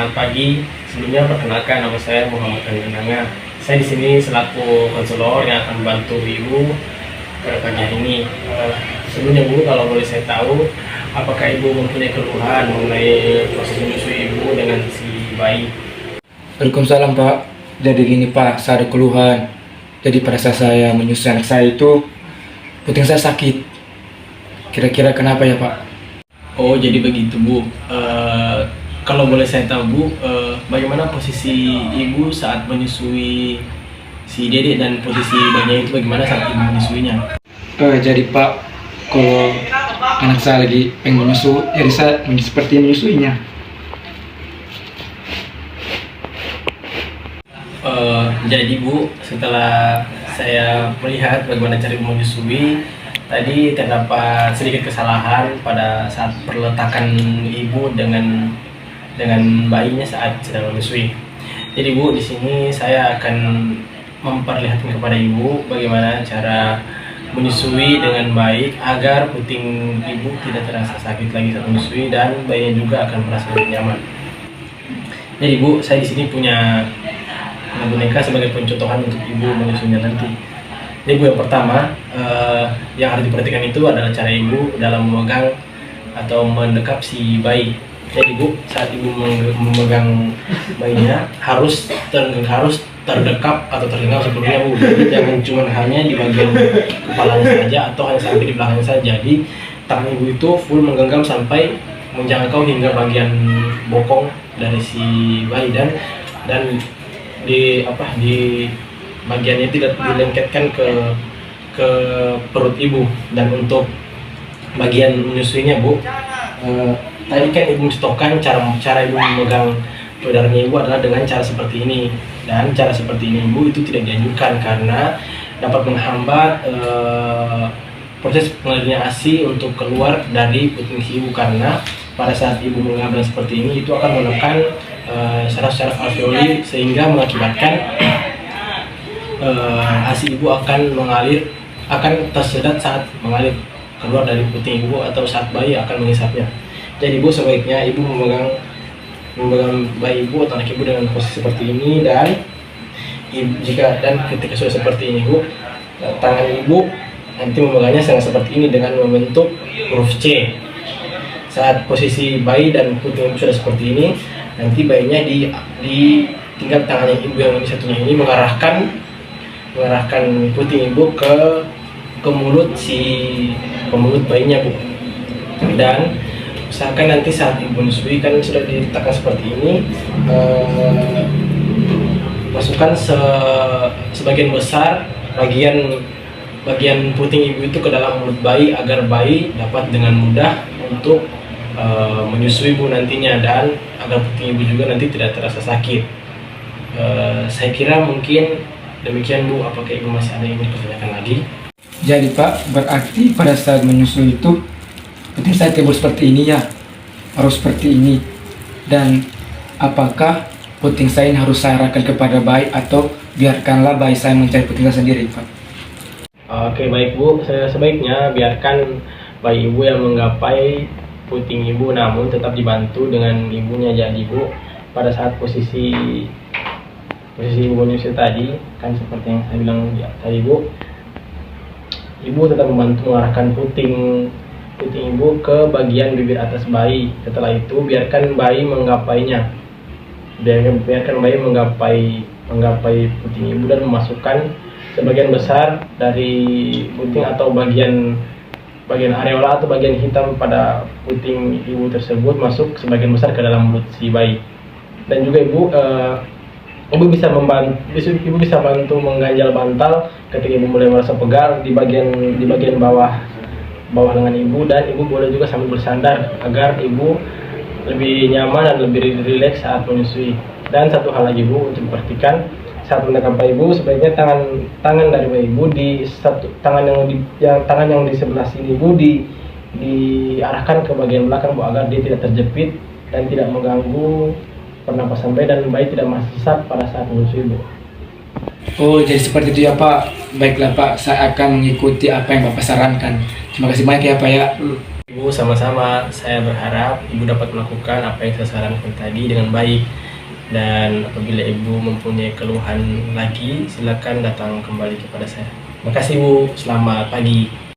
Selamat pagi. Sebelumnya perkenalkan, nama saya Muhammad Ananga. Saya di sini selaku konselor yang akan membantu Ibu pada pagi hari ini. Sebelumnya Bu, kalau boleh saya tahu, apakah Ibu mempunyai keluhan mengenai proses menyusui Ibu dengan si bayi? Waalaikumsalam Pak. Jadi gini Pak, saya ada keluhan. Jadi pada saat saya menyusui anak saya itu, puting saya sakit. Kira-kira kenapa ya Pak? Oh, jadi begitu Bu. Kalau boleh saya tahu Bu, bagaimana posisi Ibu saat menyusui si Dede dan posisi bayinya itu bagaimana saat Ibu menyusuinya? Jadi Pak, kalau anak saya lagi pengen menyusu, jadi saya seperti menyusuinya. Jadi Bu, setelah saya melihat bagaimana cara Ibu menyusui, tadi terdapat sedikit kesalahan pada saat perletakan Ibu dengan bayinya saat sedang menyusui. Jadi Bu, di sini saya akan memperlihatkan kepada Ibu bagaimana cara menyusui dengan baik agar puting Ibu tidak terasa sakit lagi saat menyusui dan bayinya juga akan merasa lebih nyaman. Jadi Bu, saya di sini punya boneka sebagai pencontohan untuk Ibu menyusuinya nanti. Jadi Bu, yang pertama yang harus diperhatikan itu adalah cara Ibu dalam memegang atau mendekap si bayi. Jadi Bu, saat Ibu memegang bayinya harus terdekap atau tergenggam sepenuhnya Bu. Jadi jangan cuma hanya di bagian kepalanya saja atau hanya sampai di belakangnya saja. Jadi tangan Ibu itu full menggenggam sampai menjangkau hingga bagian bokong dari si bayi dan di bagiannya tidak dilengketkan ke perut Ibu. Dan untuk bagian menyusuinya Bu, tadi kan Ibu mencontohkan cara Ibu memegang payudaranya Ibu adalah dengan cara seperti ini, dan cara seperti ini Ibu itu tidak dianjurkan karena dapat menghambat proses mengalirnya ASI untuk keluar dari puting si Ibu, karena pada saat Ibu mengambil seperti ini itu akan menekan saraf-saraf alveoli sehingga mengakibatkan ASI Ibu akan tersedat saat mengalir keluar dari puting Ibu atau saat bayi akan mengisapnya. Jadi Ibu sebaiknya Ibu memegang bayi Ibu atau anak Ibu dengan posisi seperti ini, dan ketika sudah seperti ini Bu, tangan Ibu nanti memegangnya seperti ini dengan membentuk huruf C. Saat posisi bayi dan puting Ibu sudah seperti ini, nanti bayinya di tingkat tangannya Ibu yang ini satunya ini mengarahkan puting Ibu ke mulut bayinya Bu. Dan usahakan nanti saat Ibu menyusui kan sudah diletakkan seperti ini, masukkan sebagian besar bagian puting Ibu itu ke dalam mulut bayi agar bayi dapat dengan mudah untuk menyusui Bu nantinya, dan agar puting Ibu juga nanti tidak terasa sakit. Saya kira mungkin demikian Bu. Apakah Ibu masih ada yang ingin dipertanyakan lagi? Jadi Pak, berarti pada saat menyusui itu puting saya timbul seperti ini ya, harus seperti ini. Dan apakah puting saya ini harus saya arahkan kepada bayi atau biarkanlah bayi saya mencari puting saya sendiri Pak? Oke, baik Bu, sebaiknya biarkan bayi Ibu yang menggapai puting Ibu, namun tetap dibantu dengan ibunya. Jadi Bu, pada saat posisi Ibu menyusui tadi kan seperti yang saya bilang tadi Bu, Ibu tetap membantu mengarahkan puting Ibu ke bagian bibir atas bayi. Setelah itu biarkan bayi menggapainya. Biarkan bayi menggapai puting Ibu dan memasukkan sebagian besar dari puting atau bagian areola atau bagian hitam pada puting Ibu tersebut masuk sebagian besar ke dalam mulut si bayi. Dan juga Ibu bisa bantu mengganjal bantal ketika Ibu mulai merasa pegal di bagian bawah lengan Ibu, dan Ibu boleh juga sambil bersandar agar Ibu lebih nyaman dan lebih rileks saat menyusui. Dan satu hal lagi Bu, untuk diperhatikan saat mendekap bayi Ibu, sebaiknya tangan dari bayi Ibu tangan yang di sebelah sini Ibu diarahkan ke bagian belakang Bu, agar dia tidak terjepit dan tidak mengganggu pernapasan bayi, dan bayi tidak masuk pada saat menyusui Bu. Oh, jadi seperti itu ya Pak. Baiklah Pak, saya akan mengikuti apa yang Bapak sarankan. Terima kasih banyak ya Pak ya. Ibu Bu, sama-sama. Saya berharap Ibu dapat melakukan apa yang saya sarankan tadi dengan baik. Dan apabila Ibu mempunyai keluhan lagi, silakan datang kembali kepada saya. Terima kasih Bu, selamat pagi.